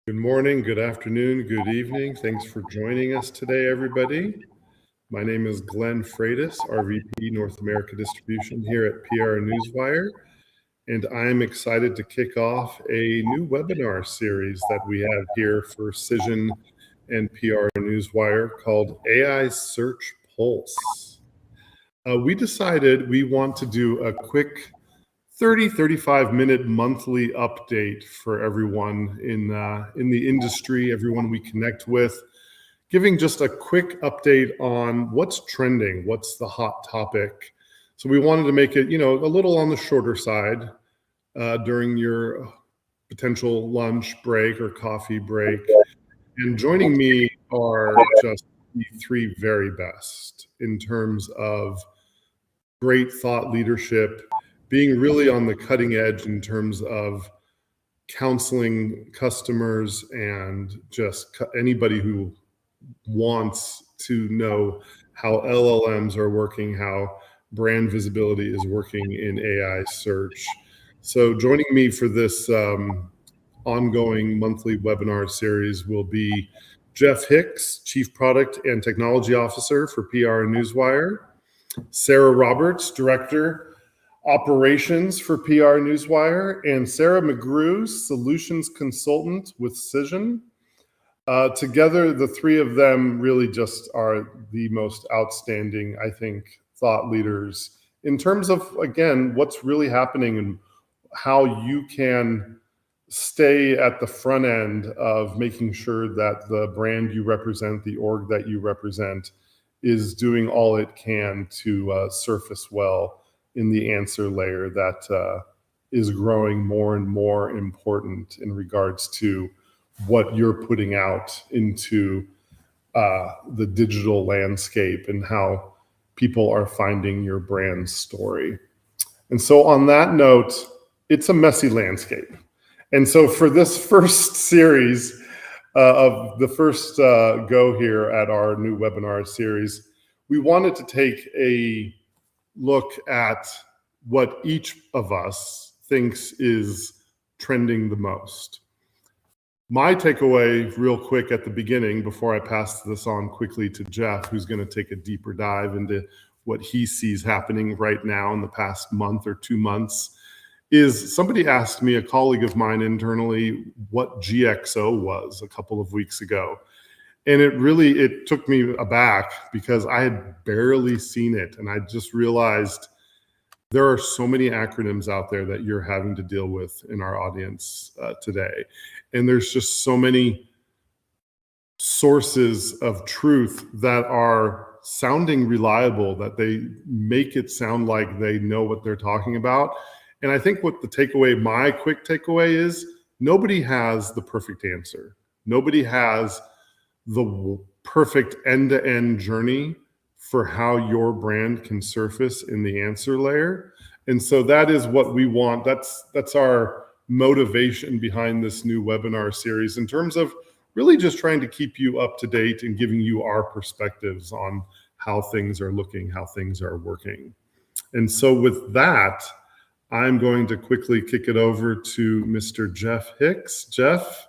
Good morning, good afternoon, good evening. Thanks for joining us today, everybody. My name is Glenn Freitas, RVP North America Distribution here at PR Newswire, and I'm excited to kick off a new webinar series that we have here for Cision and PR Newswire called AI Search Pulse. We decided we want to do a quick 35-minute monthly update for everyone in the industry, everyone we connect with, giving just a quick update on what's trending, what's the hot topic. So we wanted to make it, a little on the shorter side during your potential lunch break or coffee break. And joining me are just the three very best in terms of great thought leadership, being really on the cutting edge in terms of counseling customers and just anybody who wants to know how LLMs are working, how brand visibility is working in AI search. So joining me for this ongoing monthly webinar series will be Jeff Hicks, Chief Product and Technology Officer for PR and Newswire, Sarah Roberts, Director Operations for PR Newswire, and Sarah McGrew, Solutions Consultant with Cision. Together, the three of them really just are the most outstanding, I think, thought leaders in terms of, again, what's really happening and how you can stay at the front end of making sure that the brand you represent, the org that you represent, is doing all it can to surface well in the answer layer that is growing more and more important in regards to what you're putting out into the digital landscape and how people are finding your brand story. And so on that note, it's a messy landscape. And so for this first series of the first go here at our new webinar series, we wanted to take a look at what each of us thinks is trending the most. My takeaway real quick at the beginning, before I pass this on quickly to Jeff, who's going to take a deeper dive into what he sees happening right now in the past month or 2 months, is somebody asked me, a colleague of mine internally, what GXO was a couple of weeks ago. And it took me aback because I had barely seen it. And I just realized there are so many acronyms out there that you're having to deal with in our audience today. And there's just so many sources of truth that are sounding reliable, that they make it sound like they know what they're talking about. And I think what my quick takeaway is, nobody has the perfect answer. Nobody has the perfect end-to-end journey for how your brand can surface in the answer layer. And so that is what we want. That's our motivation behind this new webinar series in terms of really just trying to keep you up to date and giving you our perspectives on how things are looking, how things are working. And so with that, I'm going to quickly kick it over to Mr. Jeff Hicks. Jeff,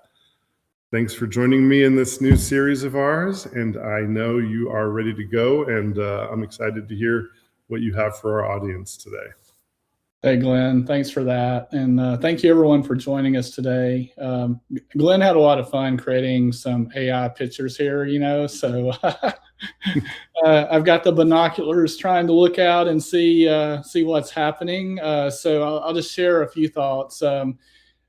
thanks for joining me in this new series of ours, and I know you are ready to go, and I'm excited to hear what you have for our audience today. Hey, Glenn, thanks for that, and thank you everyone for joining us today. Glenn had a lot of fun creating some AI pictures here, so I've got the binoculars trying to look out and see what's happening. So I'll just share a few thoughts.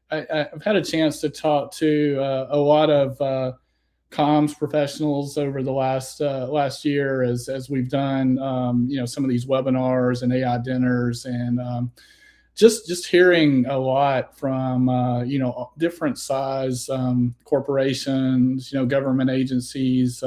I've had a chance to talk to a lot of comms professionals over the last year as we've done some of these webinars and AI dinners, and just hearing a lot from different size corporations, government agencies,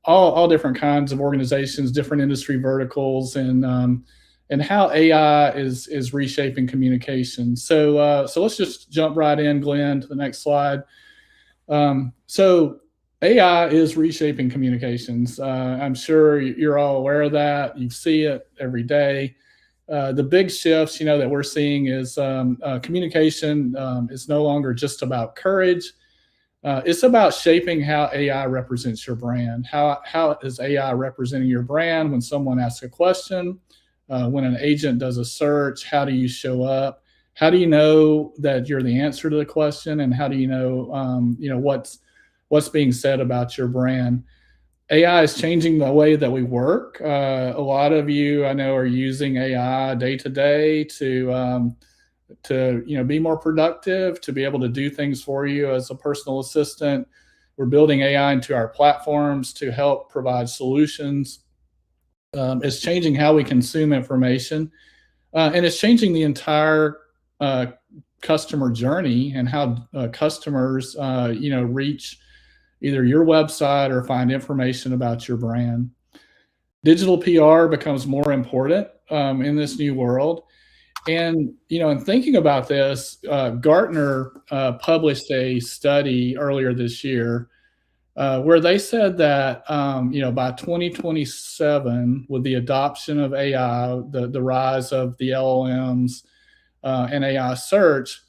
all different kinds of organizations, different industry verticals, and how AI is reshaping communication. So let's just jump right in, Glenn, to the next slide. So AI is reshaping communications. I'm sure you're all aware of that. You see it every day. The big shifts, that we're seeing is communication is no longer just about courage. It's about shaping how AI represents your brand. How is AI representing your brand when someone asks a question, when an agent does a search? How do you show up? How do you know that you're the answer to the question, and how do you know what's being said about your brand? AI is changing the way that we work. A lot of you I know are using AI day to day to be more productive, to be able to do things for you as a personal assistant. We're building AI into our platforms to help provide solutions. It's changing how we consume information, and it's changing the entire customer journey and how customers reach either your website or find information about your brand. Digital PR becomes more important in this new world. And, in thinking about this, Gartner published a study earlier this year where they said that, by 2027, with the adoption of AI, the rise of the LLMs and AI search,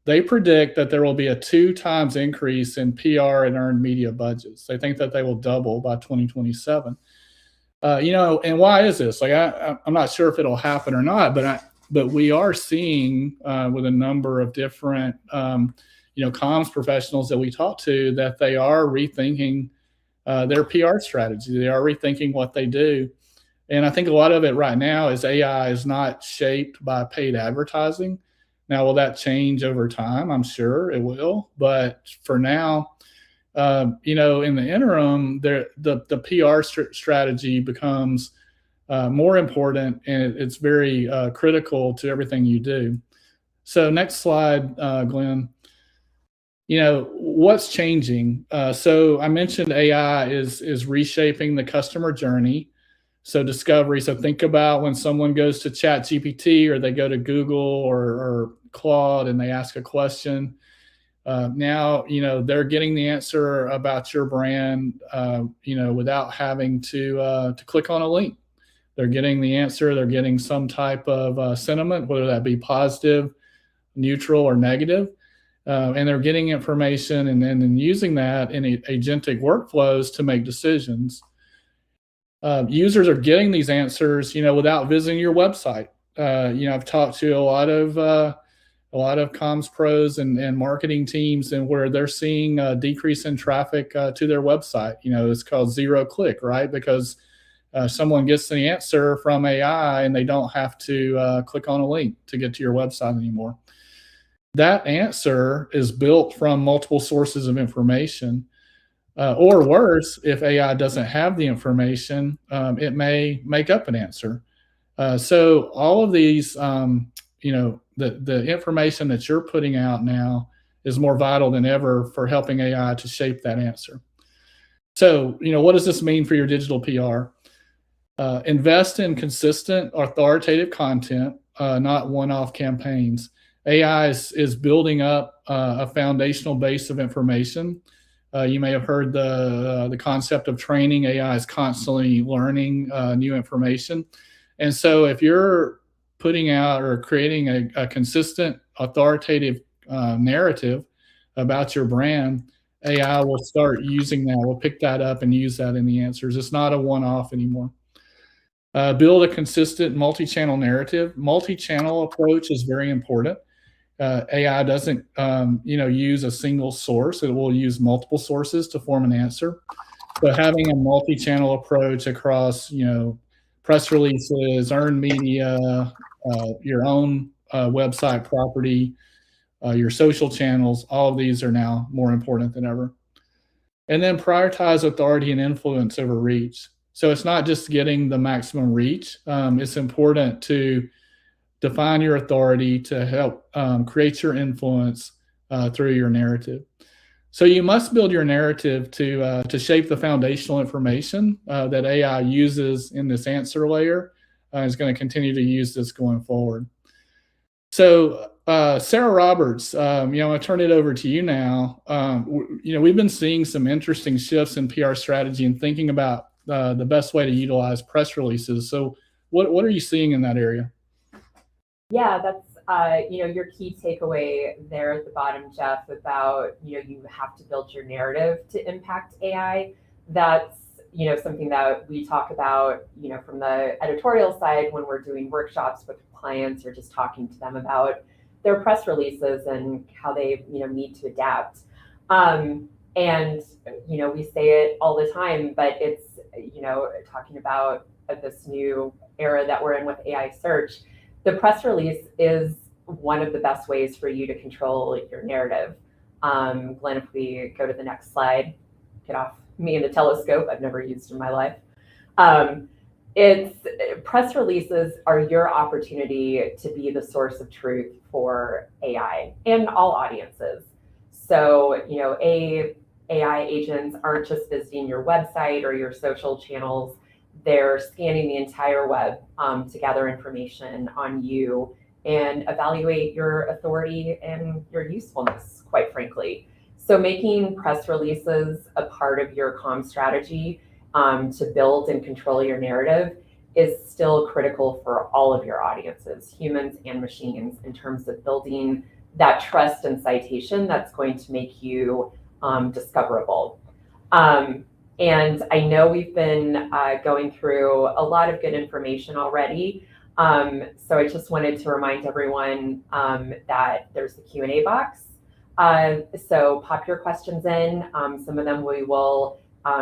they predict that there will be a 2 times increase in PR and earned media budgets. They think that they will double by 2027. And why is this? Like, I'm not sure if it'll happen or not, but we are seeing with a number of different, comms professionals that we talk to, that they are rethinking their PR strategy. They are rethinking what they do. And I think a lot of it right now is AI is not shaped by paid advertising. Now, will that change over time? I'm sure it will. But for now, in the interim, the PR strategy becomes more important, and it's very critical to everything you do. So next slide, Glenn. What's changing? So I mentioned AI is reshaping the customer journey. So discovery. So think about when someone goes to ChatGPT or they go to Google or Claude and they ask a question. Now, they're getting the answer about your brand, without having to click on a link. They're getting the answer. They're getting some type of sentiment, whether that be positive, neutral, or negative. And they're getting information and then using that in agentic workflows to make decisions. Users are getting these answers, without visiting your website. I've talked to a lot of comms pros and marketing teams, and where they're seeing a decrease in traffic to their website. It's called zero click, right? Because someone gets the answer from AI and they don't have to click on a link to get to your website anymore. That answer is built from multiple sources of information. Or worse, if AI doesn't have the information, it may make up an answer. So all of these, the information that you're putting out now is more vital than ever for helping AI to shape that answer. So, what does this mean for your digital PR? Invest in consistent, authoritative content, not one-off campaigns. AI is building up a foundational base of information. You may have heard the concept of training. AI is constantly learning new information. And so if you're putting out or creating a consistent, authoritative narrative about your brand, AI will start using that. We'll pick that up and use that in the answers. It's not a one-off anymore. Build a consistent multi-channel narrative. Multi-channel approach is very important. AI doesn't, use a single source. It will use multiple sources to form an answer. So having a multi-channel approach across, press releases, earned media, your own website property, your social channels, all of these are now more important than ever. And then prioritize authority and influence over reach. So it's not just getting the maximum reach. It's important to define your authority to help create your influence through your narrative. So you must build your narrative to shape the foundational information that AI uses in this answer layer. Is going to continue to use this going forward. So Sarah Roberts, I'm going to turn it over to you now. We've been seeing some interesting shifts in PR strategy and thinking about the best way to utilize press releases. So what are you seeing in that area? Yeah, that's your key takeaway there at the bottom, Jeff, about, you have to build your narrative to impact AI. That's, something that we talk about, from the editorial side when we're doing workshops with clients or just talking to them about their press releases and how they, need to adapt. And, we say it all the time, but it's, talking about this new era that we're in with AI search, the press release is one of the best ways for you to control your narrative. Glenn, if we go to the next slide, get off me and the telescope I've never used in my life. It's press releases are your opportunity to be the source of truth for AI and all audiences. So, AI agents aren't just visiting your website or your social channels. They're scanning the entire web to gather information on you and evaluate your authority and your usefulness, quite frankly. So making press releases a part of your comm strategy to build and control your narrative is still critical for all of your audiences, humans and machines, in terms of building that trust and citation that's going to make you discoverable. And I know we've been going through a lot of good information already. So I just wanted to remind everyone that there's the Q&A box. So pop your questions in. Some of them we will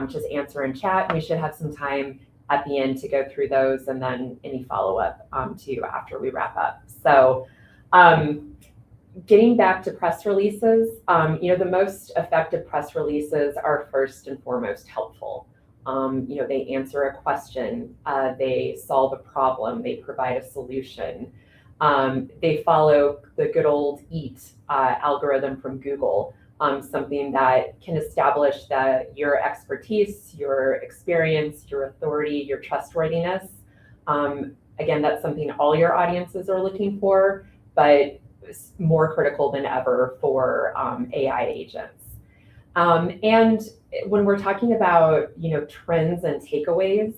just answer in chat. We should have some time at the end to go through those, and then any follow-up too after we wrap up. So getting back to press releases, the most effective press releases are first and foremost helpful. They answer a question, they solve a problem, they provide a solution. They follow the good old EAT algorithm from Google, something that can establish that your expertise, your experience, your authority, your trustworthiness. Again, that's something all your audiences are looking for, but more critical than ever for AI agents. And when we're talking about, trends and takeaways,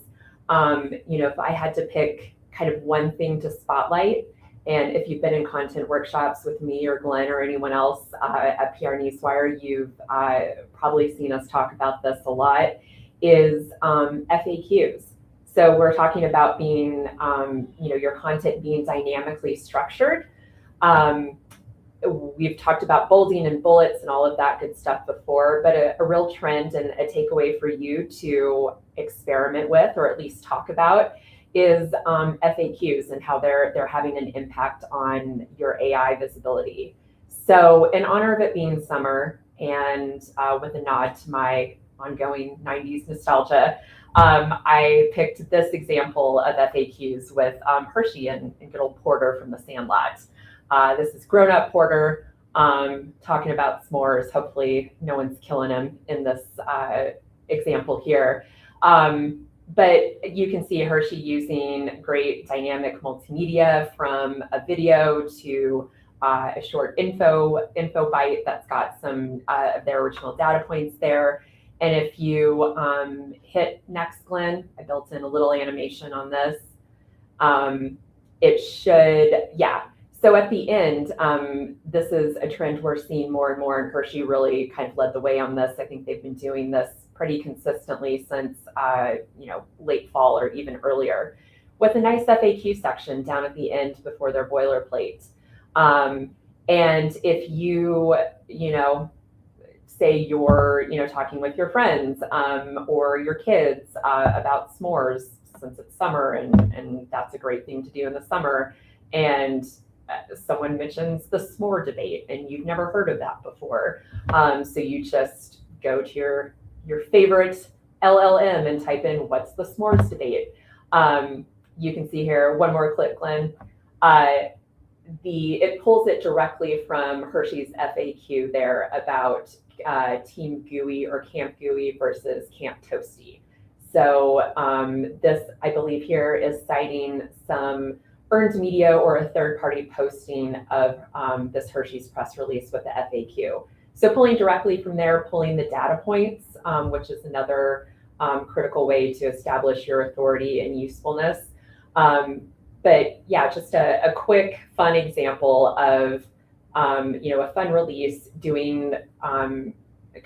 if I had to pick kind of one thing to spotlight, and if you've been in content workshops with me or Glenn or anyone else at PR Newswire, you've probably seen us talk about this a lot, is FAQs. So we're talking about being, your content being dynamically structured. We've talked about bolding and bullets and all of that good stuff before, but a real trend and a takeaway for you to experiment with, or at least talk about, is FAQs and how they're having an impact on your AI visibility. So in honor of it being summer, and with a nod to my ongoing 90s nostalgia, I picked this example of FAQs with Hershey and good old Porter from the Sandlot. This is grown-up Porter talking about s'mores. Hopefully no one's killing him in this example here. But you can see Hershey using great dynamic multimedia, from a video to a short info bite that's got some of their original data points there. And if you hit next, Glenn, I built in a little animation on this. It should, yeah. So at the end, this is a trend we're seeing more and more, and Hershey really kind of led the way on this. I think they've been doing this pretty consistently since late fall or even earlier, with a nice FAQ section down at the end before their boilerplate. And if you say you're talking with your friends or your kids about s'mores, since it's summer and that's a great thing to do in the summer, and someone mentions the s'more debate and you've never heard of that before, so you just go to your favorite LLM and type in "what's the s'mores debate." You can see here, one more clip, Glenn. It pulls it directly from Hershey's FAQ there about Team GUI or Camp GUI versus Camp Toasty. So this, I believe here, is citing some earned media or a third-party posting of this Hershey's press release with the FAQ. So pulling directly from there, pulling the data points, which is another critical way to establish your authority and usefulness. But yeah, just a quick, fun example of a fun release doing kind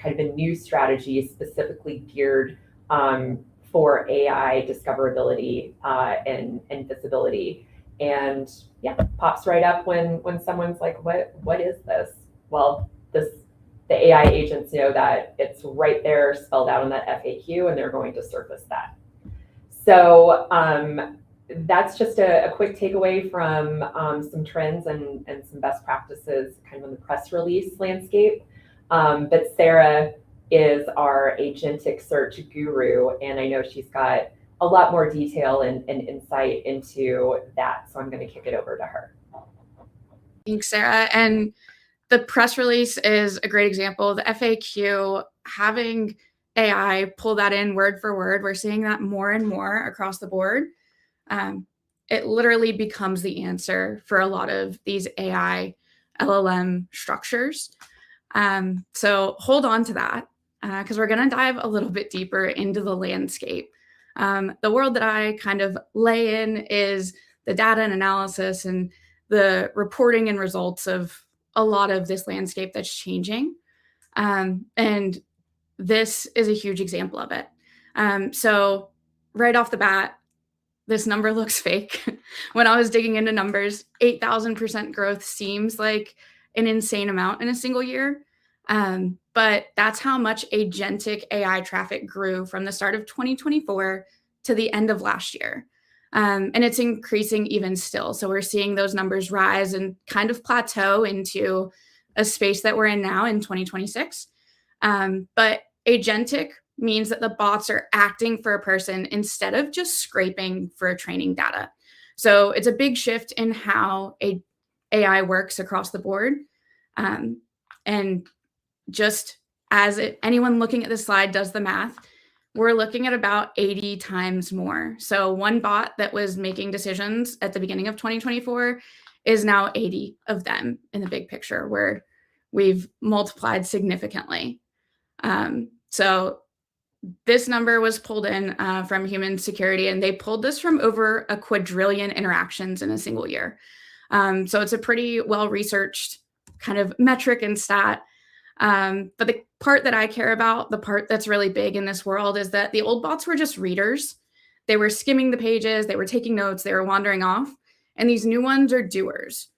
of a new strategy specifically geared for AI discoverability and visibility. And yeah, pops right up when someone's like, what is this? Well, the AI agents know that it's right there spelled out in that FAQ, and they're going to surface that. So that's just a quick takeaway from some trends and some best practices kind of in the press release landscape. But Sarah is our agentic search guru, and I know she's got a lot more detail and insight into that. So I'm going to kick it over to her. Thanks, Sarah. And the press release is a great example. The FAQ, having AI pull that in word for word, we're seeing that more and more across the board. It literally becomes the answer for a lot of these AI LLM structures. So hold on to that because we're going to dive a little bit deeper into the landscape. The world that I kind of lay in is the data and analysis and the reporting and results of a lot of this landscape that's changing. And this is a huge example of it. So right off the bat, this number looks fake. When I was digging into numbers, 8,000% growth seems like an insane amount in a single year. But that's how much agentic AI traffic grew from the start of 2024 to the end of last year. And it's increasing even still. So we're seeing those numbers rise and kind of plateau into a space that we're in now in 2026. But agentic means that the bots are acting for a person instead of just scraping for training data. So it's a big shift in how AI works across the board. And just as anyone looking at this slide does the math, we're looking at about 80 times more. So one bot that was making decisions at the beginning of 2024 is now 80 of them in the big picture, where we've multiplied significantly. So this number was pulled in from Human Security, and they pulled this from over a quadrillion interactions in a single year. So it's a pretty well-researched kind of metric and stat. But the part that I care about, the part that's really big in this world, is that the old bots were just readers. They were skimming the pages, they were taking notes, they were wandering off. And these new ones are doers.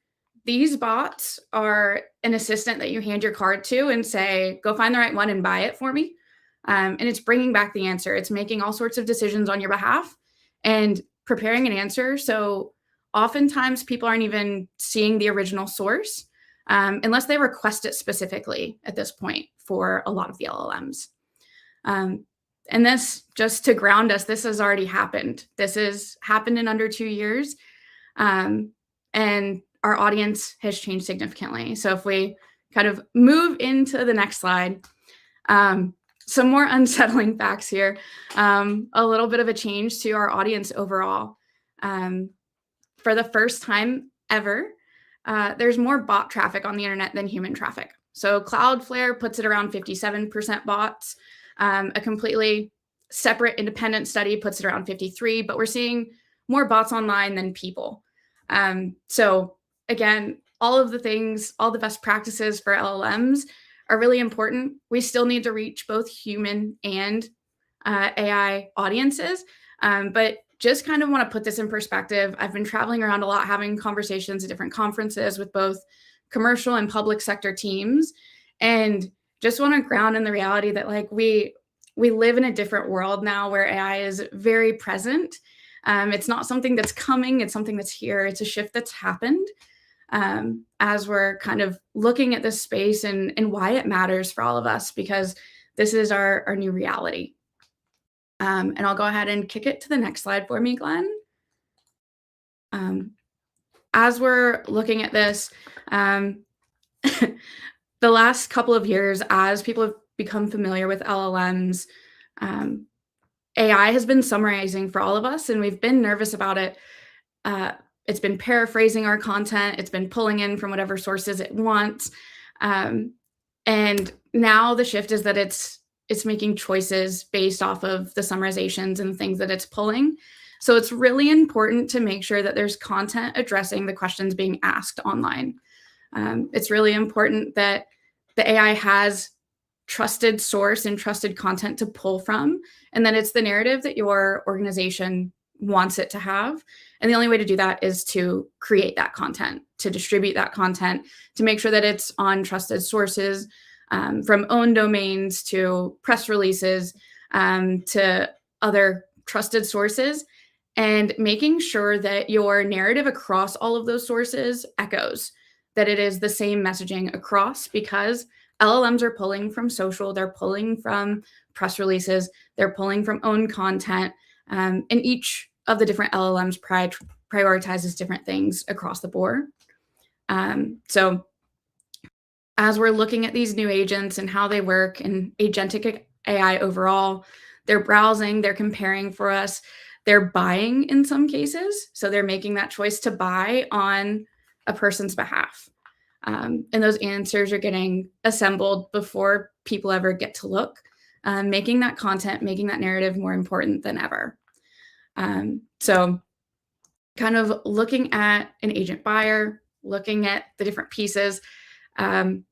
These bots are an assistant that you hand your card to and say, go find the right one and buy it for me. And it's bringing back the answer. It's making all sorts of decisions on your behalf and preparing an answer. So oftentimes people aren't even seeing the original source unless they request it specifically at this point for a lot of the LLMs. And this, just to ground us, this has already happened. This has happened in under 2 years. And our audience has changed significantly. So if we kind of move into the next slide, some more unsettling facts here, a little bit of a change to our audience overall. For the first time ever, there's more bot traffic on the internet than human traffic. So Cloudflare puts it around 57% bots. A completely separate independent study puts it around 53%, but we're seeing more bots online than people. So again, all of the things, all the best practices for LLMs are really important. We still need to reach both human and AI audiences, but just kind of want to put this in perspective. I've been traveling around a lot, having conversations at different conferences with both commercial and public sector teams, and just want to ground in the reality that like we live in a different world now where AI is very present. It's not something that's coming, it's something that's here. It's a shift that's happened as we're kind of looking at this space and why it matters for all of us, because this is our new reality. And I'll go ahead and kick it to the next slide for me, Glenn. As we're looking at this, the last couple of years, as people have become familiar with LLMs, AI has been summarizing for all of us, and we've been nervous about it. It's been paraphrasing our content. It's been pulling in from whatever sources it wants. And now the shift is that it's making choices based off of the summarizations and things that it's pulling. So it's really important to make sure that there's content addressing the questions being asked online. It's really important that the AI has trusted source and trusted content to pull from, and that it's the narrative that your organization wants it to have. And the only way to do that is to create that content, to distribute that content, to make sure that it's on trusted sources, from owned domains to press releases, to other trusted sources, and making sure that your narrative across all of those sources echoes, that it is the same messaging across, because LLMs are pulling from social, they're pulling from press releases, they're pulling from owned content, and each of the different LLMs prioritizes different things across the board. So as we're looking at these new agents and how they work and agentic AI overall, they're browsing, they're comparing for us, they're buying in some cases. So they're making that choice to buy on a person's behalf. And those answers are getting assembled before people ever get to look, making that content, making that narrative more important than ever. So kind of looking at an agent buyer, looking at the different pieces, we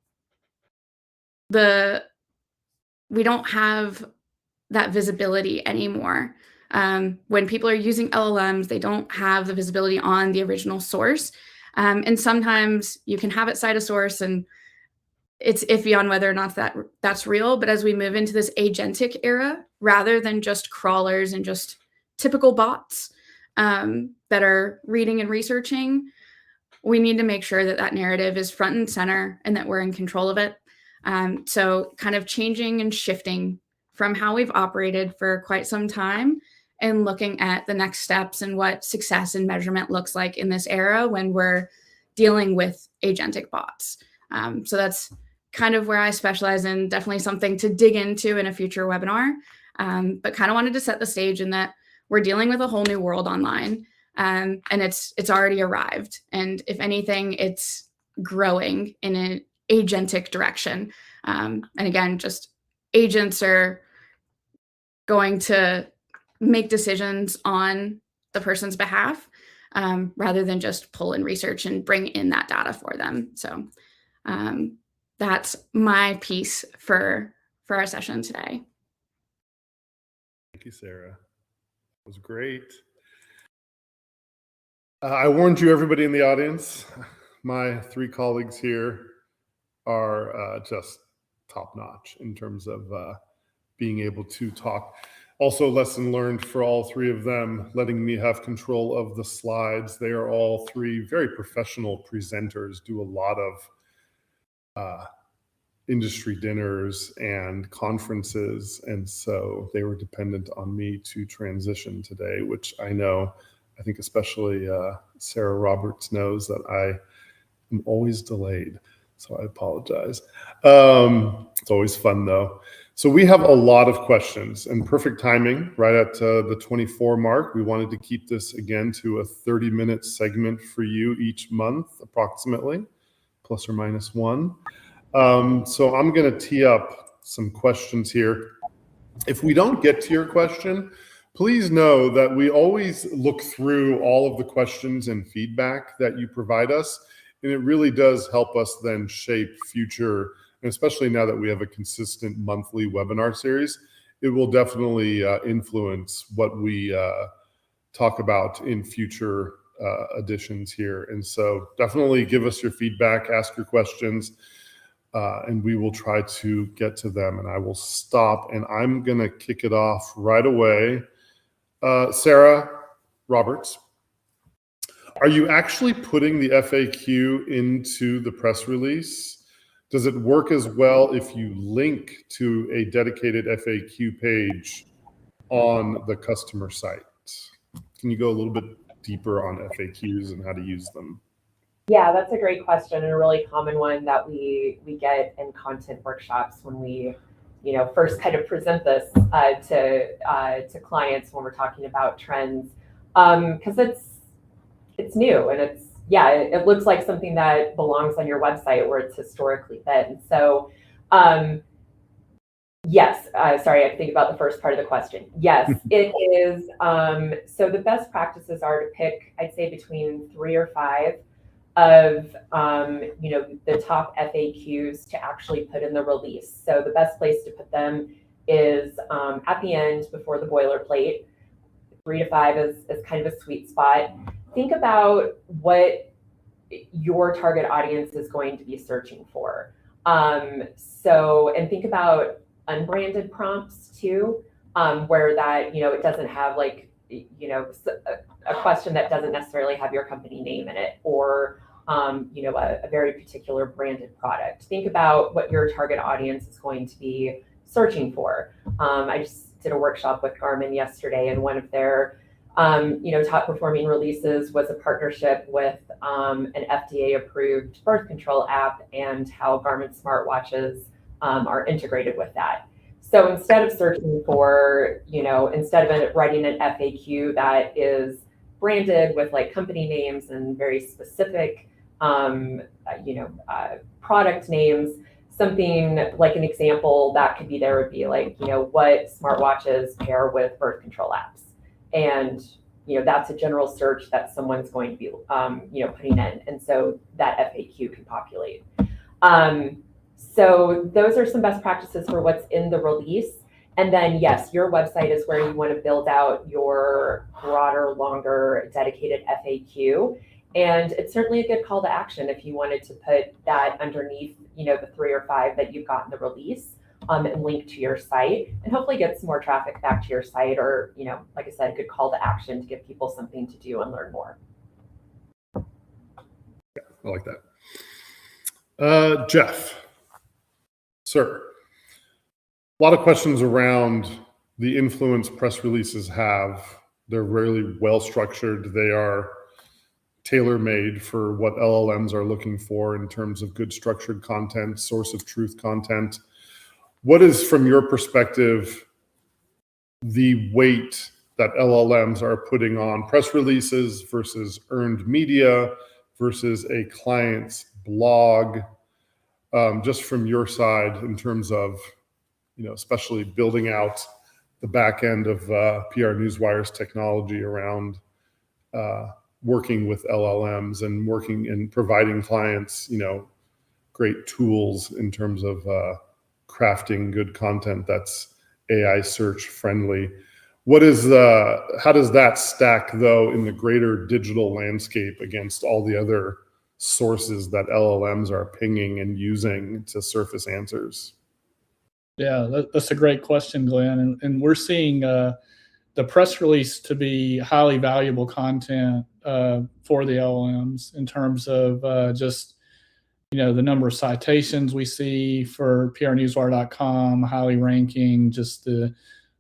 don't have that visibility anymore. When people are using LLMs, they don't have the visibility on the original source. And sometimes you can have it cite a source and it's iffy on whether or not that's real. But as we move into this agentic era, rather than just crawlers and just typical bots that are reading and researching, we need to make sure that that narrative is front and center and that we're in control of it. So kind of changing and shifting from how we've operated for quite some time and looking at the next steps and what success and measurement looks like in this era when we're dealing with agentic bots. So that's kind of where I specialize in, definitely something to dig into in a future webinar, but kind of wanted to set the stage in that we're dealing with a whole new world online, and it's already arrived. And if anything, it's growing in an agentic direction. And again, just agents are going to make decisions on the person's behalf, rather than just pull in research and bring in that data for them. So that's my piece for our session today. Thank you, Sarah. That was great. I warned you, everybody in the audience, my three colleagues here are just top-notch in terms of being able to talk. Also, lesson learned for all three of them, letting me have control of the slides. They are all three very professional presenters, do a lot of industry dinners and conferences. And so they were dependent on me to transition today, which I think especially Sarah Roberts knows that I am always delayed. So I apologize. It's always fun though. So we have a lot of questions and perfect timing right at the 24 mark. We wanted to keep this again to a 30-minute segment for you each month, approximately, plus or minus one. So I'm going to tee up some questions here. If we don't get to your question, please know that we always look through all of the questions and feedback that you provide us. And it really does help us then shape future, and especially now that we have a consistent monthly webinar series, it will definitely influence what we talk about in future editions here. And so definitely give us your feedback, ask your questions, and we will try to get to them. And I will stop, and I'm going to kick it off right away. Sarah Roberts, are you actually putting the FAQ into the press release? Does it work as well if you link to a dedicated FAQ page on the customer site? Can you go a little bit deeper on FAQs and how to use them? Yeah, that's a great question, and a really common one that we get in content workshops when we first kind of present this to clients when we're talking about trends, because it's new and it looks like something that belongs on your website where it's historically been. So Yes, sorry, I have to think about the first part of the question. Yes, it is. So the best practices are to pick, I'd say, between 3 or 5 of the top FAQs to actually put in the release. So the best place to put them is at the end before the boilerplate. 3 to 5 is kind of a sweet spot. Think about what your target audience is going to be searching for. And think about unbranded prompts too, where that, it doesn't have like, a question that doesn't necessarily have your company name in it, or, a very particular branded product. Think about what your target audience is going to be searching for. I just did a workshop with Garmin yesterday, and one of their top performing releases was a partnership with an FDA approved birth control app, and how Garmin smartwatches are integrated with that. So instead of searching for, instead of writing an FAQ that is branded with like company names and very specific, product names, something like an example that could be there would be like, what smartwatches pair with birth control apps. And, that's a general search that someone's going to be, putting in. And so that FAQ can populate. So those are some best practices for what's in the release. And then, yes, your website is where you want to build out your broader, longer, dedicated FAQ. And it's certainly a good call to action if you wanted to put that underneath, the 3 or 5 that you've got in the release, and link to your site, and hopefully get some more traffic back to your site, or, like I said, a good call to action to give people something to do and learn more. Yeah, I like that. Jeff, sir, a lot of questions around the influence press releases have. They're really well structured. They are tailor-made for what LLMs are looking for in terms of good structured content, source of truth content. What is, from your perspective, the weight that LLMs are putting on press releases versus earned media versus a client's blog, just from your side in terms of, especially building out the back end of PR Newswire's technology around working with LLMs and working and providing clients, great tools in terms of crafting good content that's AI search friendly. How does that stack though in the greater digital landscape against all the other sources that LLMs are pinging and using to surface answers? Yeah, that's a great question, Glenn. And we're seeing the press release to be highly valuable content for the LLMs in terms of just, the number of citations we see for prnewswire.com, highly ranking, just the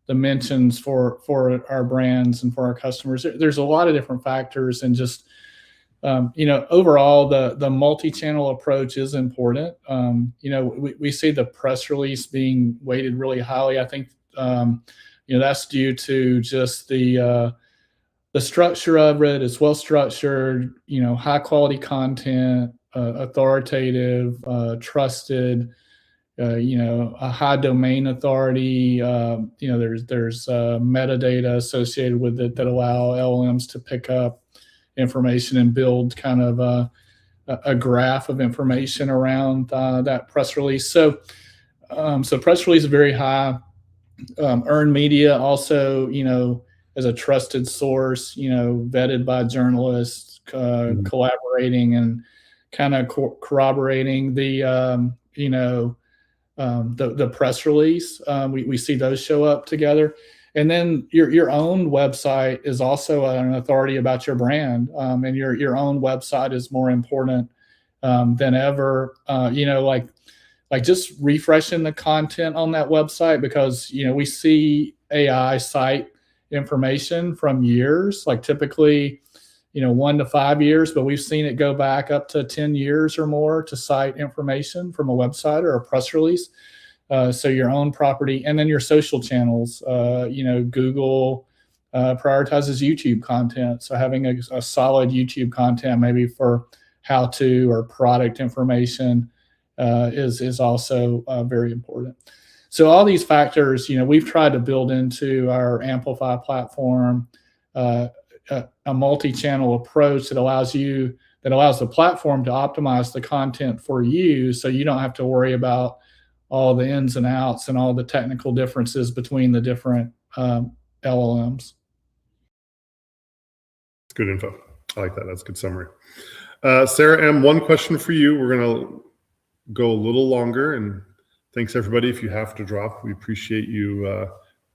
mentions for our brands and for our customers. There's a lot of different factors, and just, overall, the multi-channel approach is important. We see the press release being weighted really highly. I think, that's due to just the structure of it. It's well structured, high quality content, authoritative, trusted, a high domain authority. There's metadata associated with it that allow LLMs to pick up information and build kind of a graph of information around that press release. So press release is very high. Earned media also, as a trusted source, vetted by journalists, collaborating and kind of corroborating the press release. We see those show up together. And then your own website is also an authority about your brand, and your own website is more important than ever. Like just refreshing the content on that website, because we see AI cite information from years, like typically 1 to 5 years, but we've seen it go back up to 10 years or more to cite information from a website or a press release. So your own property, and then your social channels. Google prioritizes YouTube content, so having a solid YouTube content, maybe for how-to or product information, is also very important. So all these factors, we've tried to build into our Amplify platform a multi-channel approach that allows the platform to optimize the content for you, so you don't have to worry about all the ins and outs and all the technical differences between the different LLMs. It's good info. I like that. That's a good summary. Sarah M., one question for you. We're going to go a little longer, and thanks everybody. If you have to drop, we appreciate you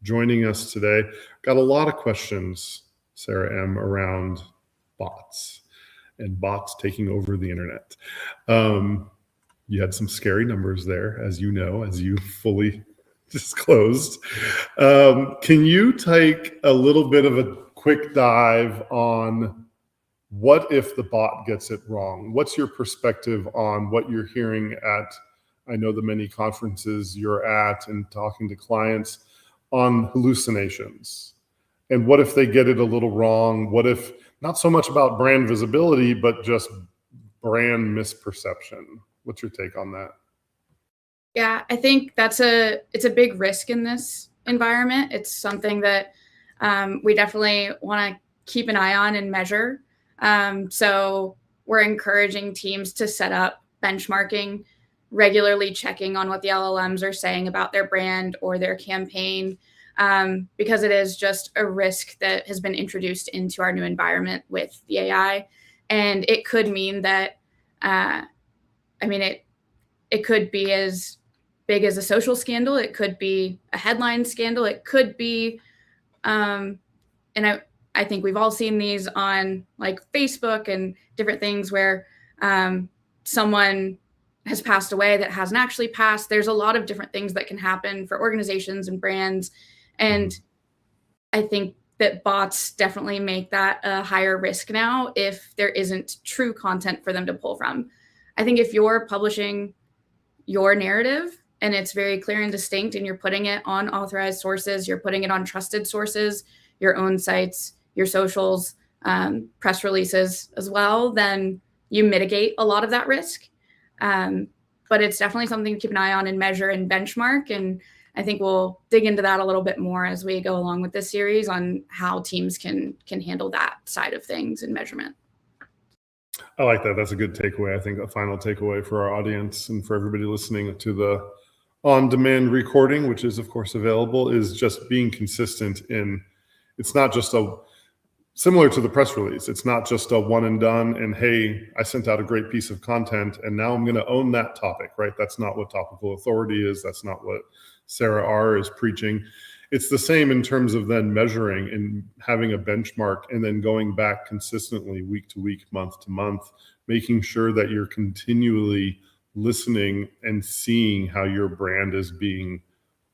joining us today. Got a lot of questions, Sarah M., around bots and bots taking over the internet. You had some scary numbers there, as you know, as you fully disclosed. Can you take a little bit of a quick dive on what if the bot gets it wrong? What's your perspective on what you're hearing at, I know the many conferences you're at and talking to clients on hallucinations? And what if they get it a little wrong? What if, not so much about brand visibility, but just brand misperception? What's your take on that? Yeah, I think it's a big risk in this environment. It's something that we definitely want to keep an eye on and measure. So we're encouraging teams to set up benchmarking, regularly checking on what the LLMs are saying about their brand or their campaign, because it is just a risk that has been introduced into our new environment with the AI. And it could mean that, it could be as big as a social scandal. It could be a headline scandal. It could be, and I think we've all seen these on like Facebook and different things where someone has passed away that hasn't actually passed. There's a lot of different things that can happen for organizations and brands. And I think that bots definitely make that a higher risk now if there isn't true content for them to pull from. I think if you're publishing your narrative and it's very clear and distinct and you're putting it on authorized sources, you're putting it on trusted sources, your own sites, your socials, press releases as well, then you mitigate a lot of that risk. But it's definitely something to keep an eye on and measure and benchmark. And I think we'll dig into that a little bit more as we go along with this series on how teams can handle that side of things and measurement. I like that. That's a good takeaway. I think a final takeaway for our audience and for everybody listening to the on-demand recording, which is of course available, is just being consistent in, it's not just similar to the press release. It's not just a one and done and hey, I sent out a great piece of content and now I'm going to own that topic, right? That's not what topical authority is. That's not what Sarah R. is preaching. It's the same in terms of then measuring and having a benchmark and then going back consistently week to week, month to month, making sure that you're continually listening and seeing how your brand is being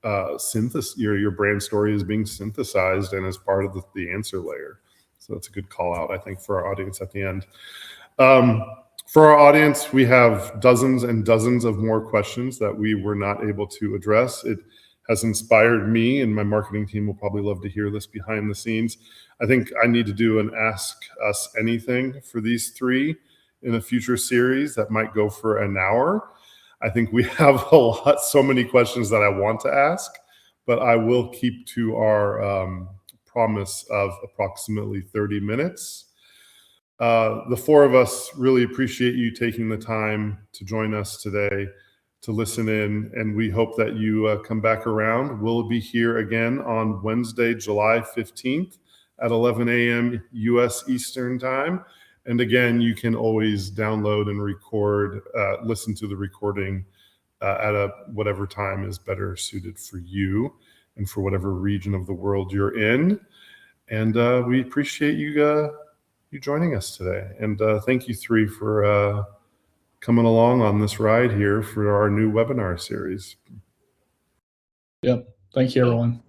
your brand story is being synthesized and as part of the answer layer. So that's a good call out, I think, for our audience at the end. For our audience, we have dozens and dozens of more questions that we were not able to address. It has inspired me, and my marketing team will probably love to hear this behind the scenes. I think I need to do an Ask Us Anything for these three in a future series that might go for an hour. I think we have so many questions that I want to ask, but I will keep to our promise of approximately 30 minutes. The four of us really appreciate you taking the time to join us today, to listen in, and we hope that you come back around. We'll be here again on Wednesday, July 15th at 11 a.m. U.S. Eastern Time. And again, you can always download and record, listen to the recording at whatever time is better suited for you and for whatever region of the world you're in. And we appreciate you joining us today. And thank you three for coming along on this ride here for our new webinar series. Yep. Thank you, everyone.